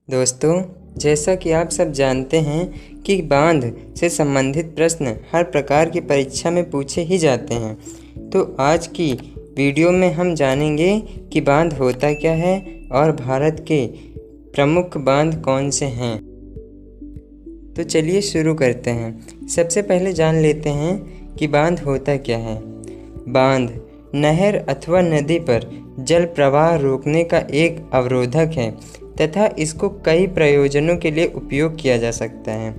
दोस्तों, जैसा कि आप सब जानते हैं कि बांध से संबंधित प्रश्न हर प्रकार की परीक्षा में पूछे ही जाते हैं। तो आज की वीडियो में हम जानेंगे कि बांध होता क्या है और भारत के प्रमुख बांध कौन से हैं। तो चलिए शुरू करते हैं। सबसे पहले जान लेते हैं कि बांध होता क्या है। बांध नहर अथवा नदी पर जल प्रवाह रोकने का एक अवरोधक है तथा इसको कई प्रयोजनों के लिए उपयोग किया जा सकता है।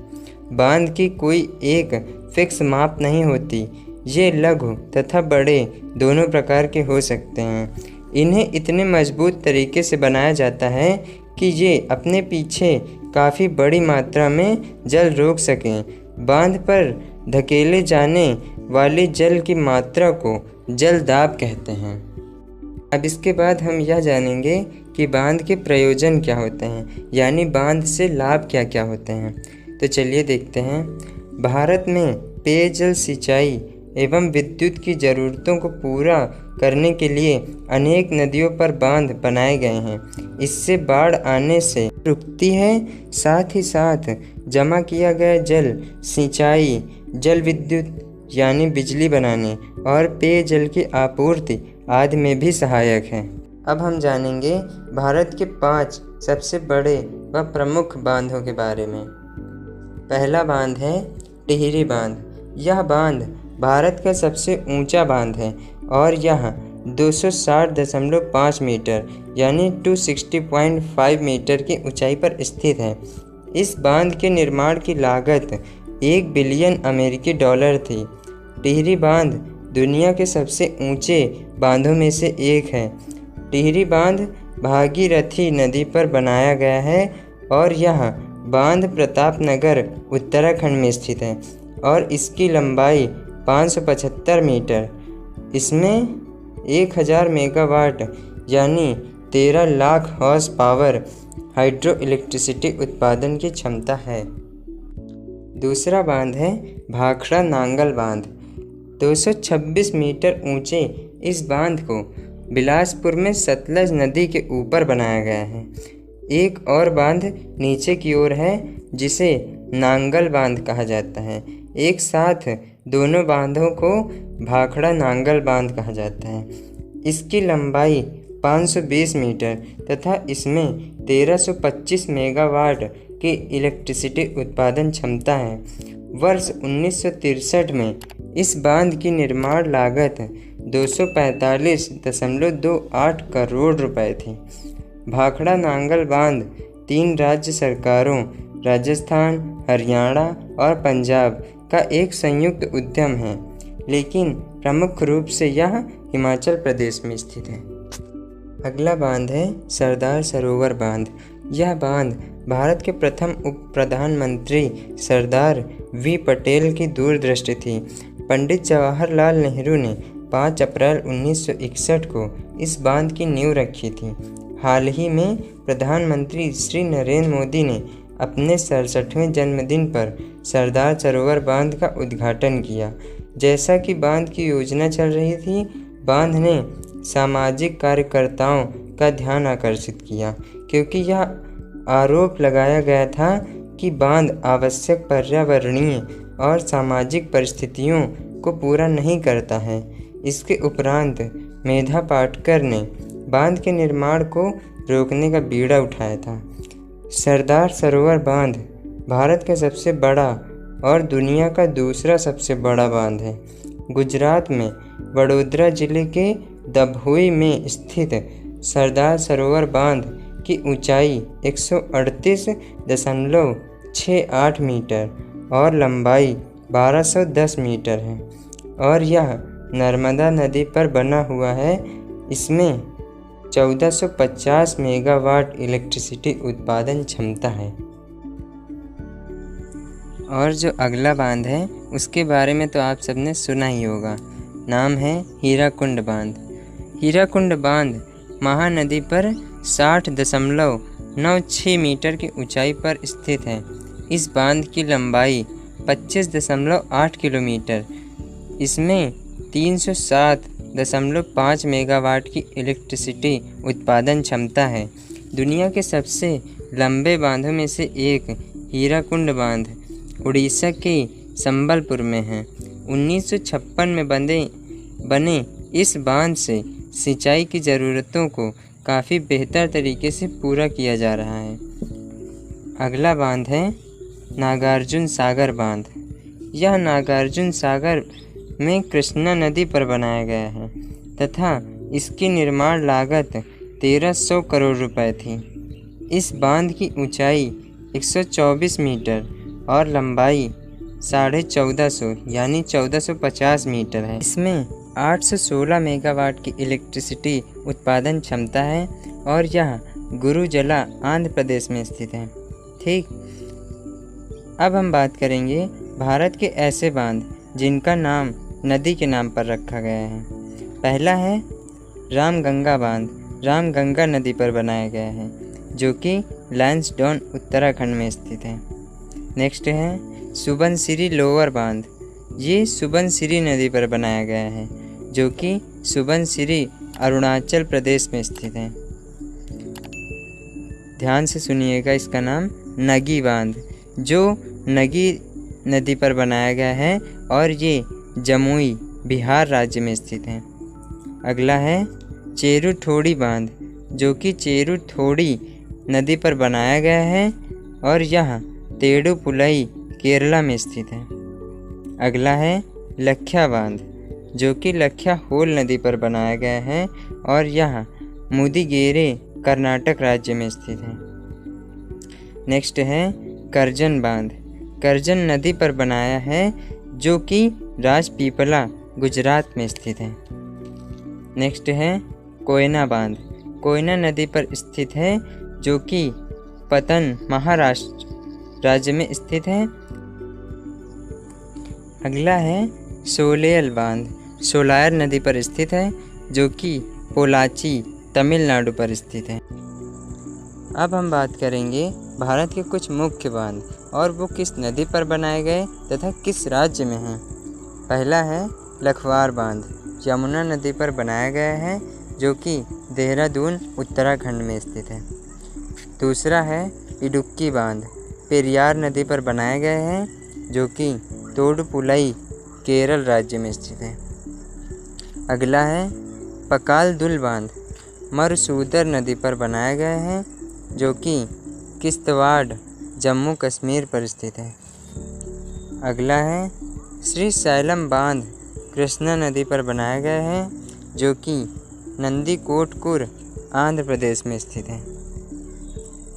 बांध की कोई एक फिक्स माप नहीं होती। ये लघु तथा बड़े दोनों प्रकार के हो सकते हैं। इन्हें इतने मजबूत तरीके से बनाया जाता है कि ये अपने पीछे काफ़ी बड़ी मात्रा में जल रोक सकें। बांध पर धकेले जाने वाले जल की मात्रा को जल दाब कहते हैं। अब इसके बाद हम यह जानेंगे कि बांध के प्रयोजन क्या होते हैं, यानी बांध से लाभ क्या क्या होते हैं। तो चलिए देखते हैं। भारत में पेयजल, सिंचाई एवं विद्युत की ज़रूरतों को पूरा करने के लिए अनेक नदियों पर बांध बनाए गए हैं। इससे बाढ़ आने से रुकती है। साथ ही साथ जमा किया गया जल सिंचाई, जल विद्युत यानी बिजली बनाने और पेयजल की आपूर्ति आदि में भी सहायक है। अब हम जानेंगे भारत के 5 सबसे बड़े व प्रमुख बांधों के बारे में। पहला बांध है टिहरी बांध। यह बांध भारत का सबसे ऊंचा बांध है और यह 260.5 मीटर यानी 260.5 मीटर की ऊंचाई पर स्थित है। इस बांध के निर्माण की लागत 1 बिलियन अमेरिकी डॉलर थी। टिहरी बांध दुनिया के सबसे ऊंचे बांधों में से एक है। टिहरी बांध भागीरथी नदी पर बनाया गया है और यह बांध प्रतापनगर उत्तराखंड में स्थित है और इसकी लंबाई 575 मीटर। इसमें 1000 मेगावाट यानी 13 lakh horse power hydro electricity उत्पादन की क्षमता है। दूसरा बांध है भाखड़ा नांगल बांध। 226 मीटर ऊंचे इस बांध को बिलासपुर में सतलज नदी के ऊपर बनाया गया है। एक और बांध नीचे की ओर है जिसे नांगल बांध कहा जाता है। एक साथ दोनों बांधों को भाखड़ा नांगल बांध कहा जाता है। इसकी लंबाई 520 मीटर तथा इसमें 1325 मेगावाट की इलेक्ट्रिसिटी उत्पादन क्षमता है। वर्ष 1963 में इस बांध की निर्माण लागत 245.28 करोड़ रुपए थी। भाखड़ा नांगल बांध 3 राज्य सरकारों राजस्थान, हरियाणा और पंजाब का एक संयुक्त उद्यम है, लेकिन प्रमुख रूप से यह हिमाचल प्रदेश में स्थित है। अगला बांध है सरदार सरोवर बांध। यह बांध भारत के प्रथम उप प्रधानमंत्री सरदार वी पटेल की दूरदृष्टि थी। पंडित जवाहरलाल नेहरू ने 5 अप्रैल 1961 को इस बांध की नींव रखी थी। हाल ही में प्रधानमंत्री श्री नरेंद्र मोदी ने अपने 67वें जन्मदिन पर सरदार सरोवर बांध का उद्घाटन किया। जैसा कि बांध की योजना चल रही थी, बांध ने सामाजिक कार्यकर्ताओं का ध्यान आकर्षित किया, क्योंकि यह आरोप लगाया गया था कि बांध आवश्यक पर्यावरणीय और सामाजिक परिस्थितियों को पूरा नहीं करता है। इसके उपरांत मेधा पाटकर ने बांध के निर्माण को रोकने का बीड़ा उठाया था। सरदार सरोवर बांध भारत का सबसे बड़ा और दुनिया का दूसरा सबसे बड़ा बांध है। गुजरात में वडोदरा जिले के दभोई में स्थित सरदार सरोवर बांध की ऊंचाई 138.68 मीटर और लंबाई 1210 मीटर है और यह नर्मदा नदी पर बना हुआ है। इसमें 1450 मेगावाट इलेक्ट्रिसिटी उत्पादन क्षमता है। और जो अगला बांध है उसके बारे में तो आप सबने सुना ही होगा। नाम है हीराकुंड बांध। हीराकुंड बांध महानदी पर 60.96 मीटर की ऊंचाई पर स्थित है। इस बांध की लंबाई 25.8 किलोमीटर। इसमें 307.5 मेगावाट की इलेक्ट्रिसिटी उत्पादन क्षमता है। दुनिया के सबसे लंबे बांधों में से एक हीराकुंड बांध उड़ीसा के संबलपुर में है। 1956 में बने इस बांध से सिंचाई की ज़रूरतों को काफ़ी बेहतर तरीके से पूरा किया जा रहा है। अगला बांध है नागार्जुन सागर बांध। यह नागार्जुन सागर में कृष्णा नदी पर बनाया गया है तथा इसकी निर्माण लागत 1300 करोड़ रुपए थी। इस बांध की ऊंचाई 124 मीटर और लंबाई 1450 यानी 1450 मीटर है। इसमें 816 मेगावाट की इलेक्ट्रिसिटी उत्पादन क्षमता है और यह गुरुजला आंध्र प्रदेश में स्थित है। ठीक, अब हम बात करेंगे भारत के ऐसे बांध जिनका नाम नदी के नाम पर रखा गया है। पहला है रामगंगा बांध। रामगंगा नदी पर बनाया गया है जो कि लैंसडौन उत्तराखंड में स्थित है। नेक्स्ट है सुबनसिरी लोअर बांध। ये सुबनसिरी नदी पर बनाया गया है जो कि सुबनसिरी अरुणाचल प्रदेश में स्थित है। ध्यान से सुनिएगा, इसका नाम नगी बांध जो नगी नदी पर बनाया गया है और ये जमुई बिहार राज्य में स्थित है। अगला है चेरुथोड़ी बांध जो कि चेरुथोड़ी नदी पर बनाया गया है और यह तेडुपुलई केरला में स्थित है। अगला है लख्या बांध जो कि लख्या होल नदी पर बनाया गया है और यह मुदिगेरे कर्नाटक राज्य में स्थित है। नेक्स्ट है करजन बांध। करजन नदी पर बनाया है जो कि राजपीपला गुजरात में स्थित है। नेक्स्ट है कोयना बांध। कोयना नदी पर स्थित है जो कि पतन महाराष्ट्र राज्य में स्थित है। अगला है सोलेयल बांध। सोलायर नदी पर स्थित है जो कि पोलाची तमिलनाडु पर स्थित है। अब हम बात करेंगे भारत के कुछ मुख्य बांध और वो किस नदी पर बनाए गए तथा किस राज्य में हैं। पहला है लखवार बांध। यमुना नदी पर बनाया गया है जो कि देहरादून उत्तराखंड में स्थित है। दूसरा है इडुक्की बांध। पेरियार नदी पर बनाया गया है जो कि तोडुपुलई केरल राज्य में स्थित है। अगला है पकालदुल बांध। मरसूदर नदी पर बनाया गया है जो कि किश्तवाड़ जम्मू कश्मीर पर स्थित है। अगला है श्री सैलम बांध। कृष्णा नदी पर बनाया गया है जो कि नंदीकोटकुर आंध्र प्रदेश में स्थित है।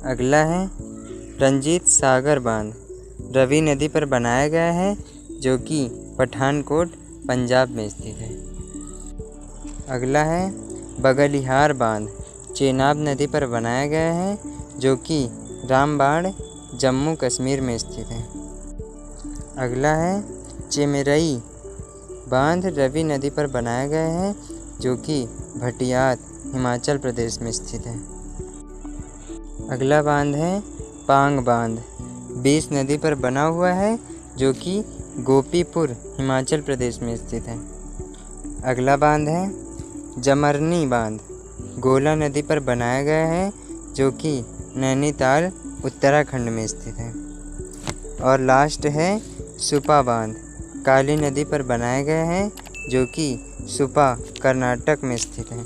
अगला है रंजीत सागर बांध। रवि नदी पर बनाया गया है जो कि पठानकोट पंजाब में स्थित है। अगला है बगलिहार बांध। चेनाब नदी पर बनाया गया है जो कि रामबाड़ जम्मू कश्मीर में स्थित है। अगला है चेमेरई बांध। रवि नदी पर बनाया गया है जो कि भटियात हिमाचल प्रदेश में स्थित है। अगला बांध है पांग बांध। बीस नदी पर बना हुआ है जो कि गोपीपुर हिमाचल प्रदेश में स्थित है। अगला बांध है जमरनी बांध। गोला नदी पर बनाया गया है जो कि नैनीताल उत्तराखंड में स्थित है। और लास्ट है सुपा बांध। काली नदी पर बनाया गया है जो कि सुपा कर्नाटक में स्थित है।